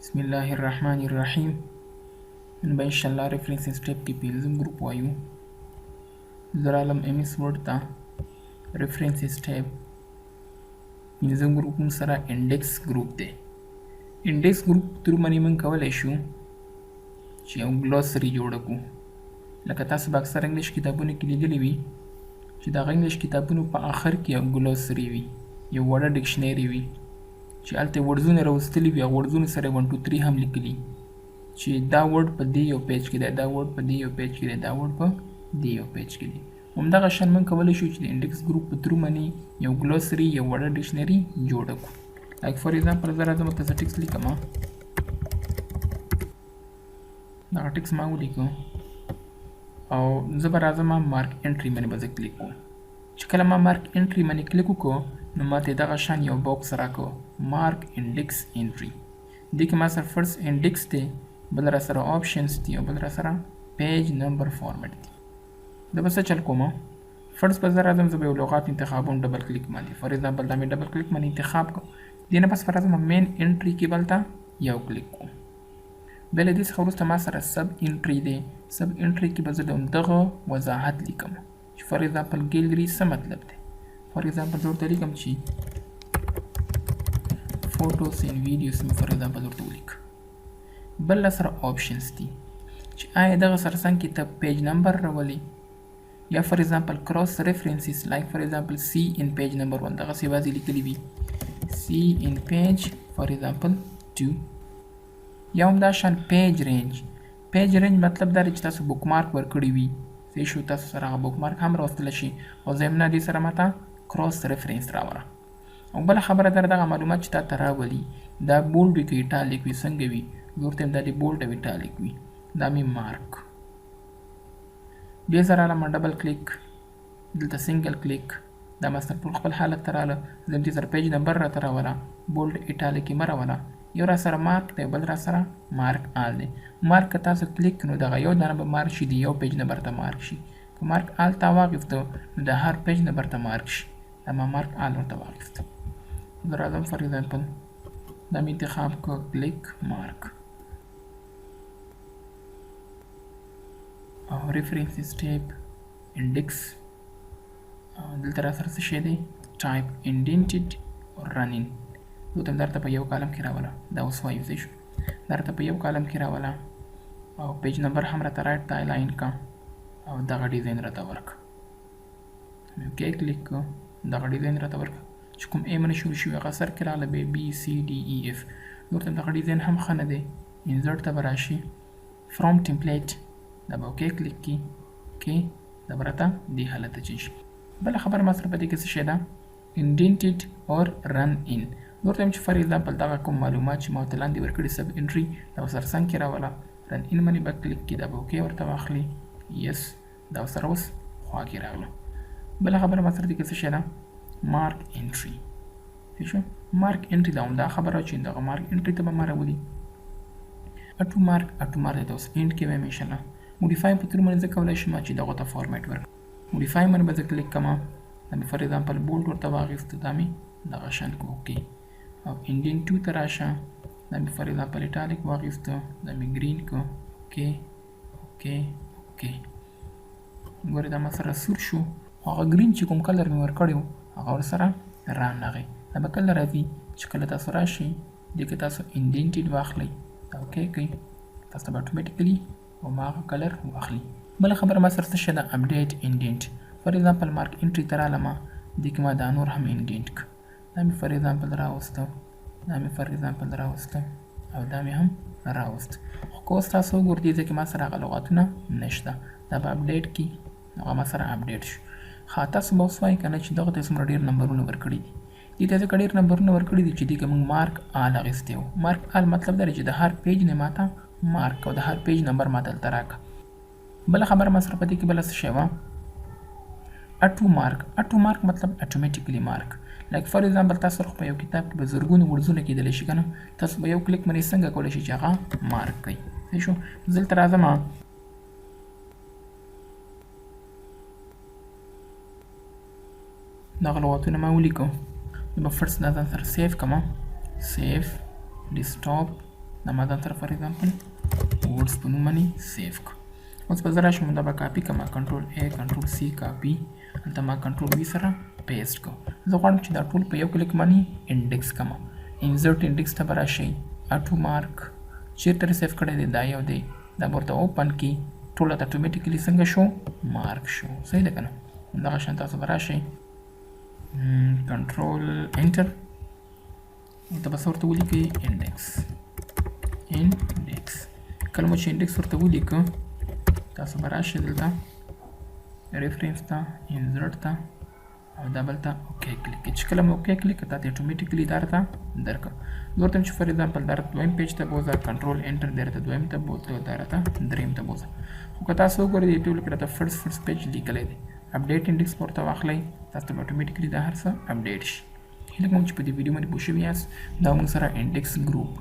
بسم الله الرحمن الرحیم. نن به انشاءالله ریفرنس سټیپ کې پنځم ګروپ وایو. زه رالم ایم ایس ورډ ته. ریفرنس سټیپ پنځم ګروپ موږ سره انډیکس ګروپ دی. انډیکس ګروپ تر باندې موږ کولی شو چې یو ګلوسري جوړه کړو. لکه تاسو به اکثر انګلیش کتابونو کې لیدلی وي چې د هغه انګلیش کتابونو په آخر کې یو ګلوسري وي، یو وړه ډکشنري وي چې هلته وړزونه راوستلي وي، هغه وړزونو سره 1 2 3 هم لیکلي چې دا ورډ په دې یو پیج کې دی، دا ورډ په دې یو پیج کې دی، دا ورډ په دې یو پیج کې دی. همدغه شان موږ کولی شو چې د انډیکس ګروپ په ترو باندې یو ګلوسري، یو وړه ډکشنري جوړه کړو. لایک فار ایگزامپل زه راځم ورته زه ټکس لیکم، دغه ټکس ما ولیکو او زه به راځم مارک انټري باندې به زه کلیک کوم. چې کله ما مارک انټري باندې کلیک وکړو نو ماته دغه شان یو باکس راکړو، مارک انډیکس انټري. دې کې ما سره فرست انډیکس دی، بل را سره آپشنز دي او بل را سره پیج نمبر فارمیټ دی. زه به څه چل کوم، فرست به زه راځم زه به یو لغات انتخابوم ډبل کلیک باندې. فار ایگزامپل دا مې ډبل کلیک باندې انتخاب کړو. دې نه پس به راځم مین انټري کې بل ته یو کلیک کوم. بیا له دې څخه وروسته ما سره سب انټري دی. سب انټري کې به زه د همدغه وضاحت لیکم چې فار ایگزامپل ګیلري څه مطلب دی. فار ایگزامپل زه ورته لیکم چې فوټوس اینډ ویډیوز مې فار ایگزامپل ورته ولیک. بل سره آپشنز دي چې آیا دغه سره څنګ کې ته پیج نمبر راولي یا فار ایگزامپل کراس ریفرنسز، لایک فار ایگزامپل سی ان پیج نمبر 1 دغسې بعضې لیکلي وي سی ان پیج فار ایگزامپل 2. یا هم دا شان پیج رینج. پیج رینج مطلب دا دی چې تاسو بک مارک ورکړي وي، صحیح شو، تاسو سره هغه بک مارک هم راوستلی شي او ضمن دې سره ماته کراس ریفرنس راوړه. او بله خبره دا دغه معلومات چې تا ته راولي دا بولډ وي که ایټالیک وي، څنګه وي، زه ورته یم دا دې بولډ او ایټالیک وي، دا مې مارک. بیا زه رالم ډبل کلیک، دلته سنګل کلیک، دا ما سره ټول خپل حالت ته راله. زه دې سره پیج نمبر راته راوله، بولډ ایټالیک یې مه راوله. یو را سره مارک دی، بل را سره مارک آل دی. مارک که تاسو کلیک نو دغه یو دانه به مارک شي، د یو پیج نمبر ته مارک شي. که مارک آل ته واخیسته نو د هر پیج نمبر ته مارک شي. دا ما مارک آل ورته واخیسته. زه راځم فار ایگزامپل دا مې انتخاب کړه کلیک مارک او ریفرنس سټیپ انډیکس. دلته را سره څه شی دی، ټایپ انډینټډ او رنین. زه ته درته په یو کالم کې راوله، دا اوس وایو ځای شو، درته په یو کالم کې راوله او پیج نمبر هم راته رایټ ته الاین کا او دغه ډیزاین راته ورکړه. اوکې کلیک کړه، دغه ډیزاین راته ورکړه چې کوم ای منه شروع شوي هغه سر کې راغله بیا بي سی ډي ای اف. ورته دغه ډیزاین هم ښه نه دی، انزرټ ته به راشي، فرام ټمپلیټ دا به اوکې کلیک کړي، اوکې دا به راته دې حالت ته چینج شي. بله خبره ما سره په دې کې څه شی ده، انډینټډ اور رن ان. زه ورته یم چې فار ایگزامپل دغه کوم معلومات چې ما ورته لاندې ورکړي سب انټري دا ورسره څنګ کې راوله، رن ان باندې به کلیک کړي، دا به اوکې ورته واخلي، یس دا ورسره اوس خوا کې راغله. بله خبره ما سره دې کې څه شی ده، مارک انټري. ٹھیک شو، مارک انټري دا همدا خبره چې دغه مارک انټري ته به ما راولي. اټو مارک ته اوس اینډ کې وایم انشاءالله. موډیفای په تر باندې زه کولی شم چې دغه ته فارمیټ ورکړم. موډیفای باندې به زه کلیک کوم، دا مې فار ایگزامپل بولډ ورته واخیسته، دا مې دغه شان کو اوکې. او انډین 2 ته راشه، دا مې فار ایگزامپل ایټالیک واخیسته، دا مې گرین کو، اوکې اوکې اوکې. ګورې دا ما سره سور شو، هغه ګرین چې کوم کلر مې ورکړی و هغه ورسره رانغی. دا به کله راځي چې کله تاسو راشئ دې کې تاسو انډینټډ واخلئ، دا اوکې کوي، تاسو به اټومیټیکلي هماغه کلر واخلي. بله خبره ما سره څه شی ده، اپډیټ انډینټ. فار ایگزامپل مارک انټري ته رالمه، دې کې ما دا نور هم انډینټ کړه، دا مې فار ایگزامپل راوسته، دا مې فار ایگزامپل راوسته او دا مې هم راوسته. خو که اوس تاسو وګورئ دې ځای کې ما سره هغه لغاتونه نشته، دا به اپډیټ کړي، هغه ما سره اپډیټ شو. ښه تاسو به اوس وایئ که نه چې دغه ته څومره ډېر نمبرونه ورکړي دي. دې ته ځکه ډېر نمبرونه ورکړي دي چې دې کې موږ مارک آل اخیستی و. مارک آل مطلب دا دی چې د هر پیج نه ماته مارک او د هر پیج نمبر ما دلته راکړه. بله خبره ما سره په دې کې بله څه شی وه، اټو مارک. اټو مارک مطلب اټومیټیکلي مارک. لایک فار ایگزامپل تاسو سره په یو کتاب کې به زرګونه ورځونه کیدلی شي که نه، تاسو به یو کلیک باندې څنګه کولی شئ چې هغه مارک کړئ. صحیح شو، زه دلته راځم دغه لغتونه ما ولیکو. زه به فرست دا ځان سره سیف کړم، سیف ډیسکټاپ دا ما ځان سره فار ایگزامپل ورډز په نوم باندې سیف کړ. اوس به زه راشم دا به کاپي کړم کنټرول A کنټرول C کاپي هلته ما کنټرول V سره پیسټ کړ. زه غواړم چې دا ټول په یو کلیک باندې انډیکس کړم. انسرټ انډیکس ته به راشئ اټو مارک چیرته سیف کړی دی دا یو دی دا به ورته اوپن کړي ټول ته اتومیټیکلی څنګه شو مارک شو. صحیح ده که نه؟ دغه شان تاسو به راشئ کنټرول انټر ورته بس ورته ولیکئ انډیکس کله مو چې انډیکس ورته ولیکه تاسو به راشئ دلته ریفرنس ته انسرټ ته او دا بل ته اوکې کلیک چې کله مو اوکې کلیک تا ته اتومیټیکلی دا راته درکړه. زه ورته چې فار ایگزامپل دا دویم پیج ته بوځه کنټرول انټر دی راته دویم ته بوتلو دا راته دریم ته بوځه. خو که تاسو وګورئ دې ټول کې راته فرست پیج لیکلی دی اپډیټ انډیکس ورته واخلئ تاسو ته به اتومیټیکلی دا هر څه اپډیټ شي. هیله کوم چې په دې ویډیو باندې پوه شوي یاست. دا موږ سره انډیکس ګروپ